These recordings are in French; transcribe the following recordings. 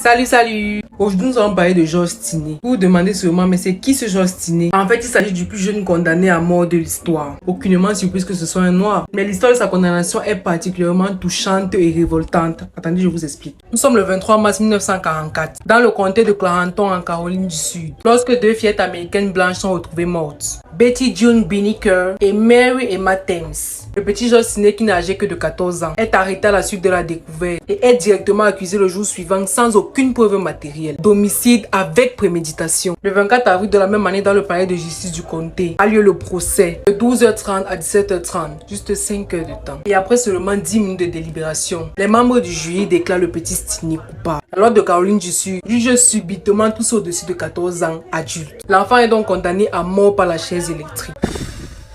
Salut. Aujourd'hui, nous allons parler de Georges Tiné. Vous vous demandez sûrement, mais c'est qui ce Georges Tiné? En fait, il s'agit du plus jeune condamné à mort de l'histoire. Aucunement surprise que ce soit un noir. Mais l'histoire de sa condamnation est particulièrement touchante et révoltante. Attendez, je vous explique. Nous sommes le 23 mars 1944, dans le comté de Clarenton en Caroline du Sud, lorsque deux fillettes américaines blanches sont retrouvées mortes. Betty June Binnicker et Mary Emma Thames. Le petit Georges Tiné, qui n'a âgé que de 14 ans, est arrêté à la suite de la découverte et est directement accusé le jour suivant sans aucune preuve matérielle d'homicide avec préméditation. Le 24 avril de la même année, dans le palais de justice du comté, a lieu le procès de 12h30 à 17h30, juste 5 heures de temps. Et après seulement 10 minutes de délibération, les membres du jury déclarent le petit Tiné coupable. La loi de Caroline du Sud juge subitement tous au-dessus de 14 ans adultes. L'enfant est donc condamné à mort par la chaise électrique.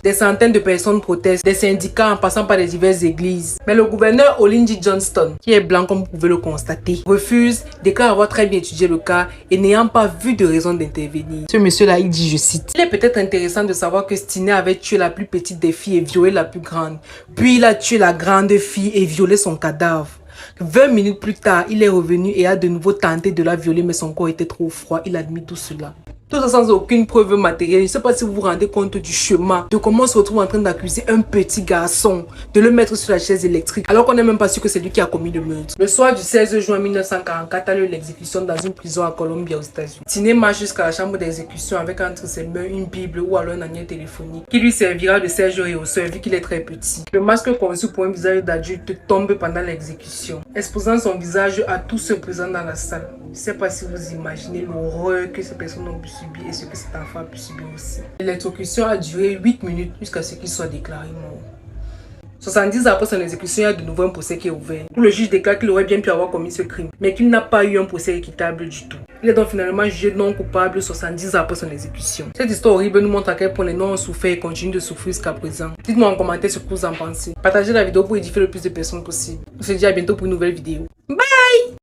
Des centaines de personnes protestent, des syndicats en passant par les diverses églises. Mais le gouverneur Olin Johnston, qui est blanc comme vous pouvez le constater, refuse, déclare avoir très bien étudié le cas et n'ayant pas vu de raison d'intervenir. Ce monsieur-là, il dit, je cite, « Il est peut-être intéressant de savoir que Tiné avait tué la plus petite des filles et violé la plus grande. Puis il a tué la grande fille et violé son cadavre. 20 minutes plus tard, il est revenu et a de nouveau tenté de la violer, mais son corps était trop froid. Il admet tout cela. » Tout ça sans aucune preuve matérielle. Je ne sais pas si vous vous rendez compte du chemin, de comment on se retrouve en train d'accuser un petit garçon, de le mettre sur la chaise électrique, alors qu'on n'est même pas sûr que c'est lui qui a commis le meurtre. Le soir du 16 juin 1944 a lieu l'exécution dans une prison à Columbia aux États-Unis. Tiné marche jusqu'à la chambre d'exécution avec entre ses mains une bible ou alors un anneau téléphonique qui lui servira de serge réhausseur vu qu'il est très petit. Le masque conçu pour un visage d'adulte tombe pendant l'exécution, exposant son visage à tous ceux présents dans la salle. Je ne sais pas si vous imaginez l'horreur que ces personnes ont pu subir et ce que cet enfant a pu subir aussi. L'électrocution a duré 8 minutes jusqu'à ce qu'il soit déclaré mort. 70 ans après son exécution, il y a de nouveau un procès qui est ouvert, où le juge déclare qu'il aurait bien pu avoir commis ce crime, mais qu'il n'a pas eu un procès équitable du tout. Il est donc finalement jugé non coupable 70 ans après son exécution. Cette histoire horrible nous montre à quel point les noirs ont souffert et continuent de souffrir jusqu'à présent. Dites-moi en commentaire ce que vous en pensez. Partagez la vidéo pour édifier le plus de personnes possible. On se dit à bientôt pour une nouvelle vidéo. Bye!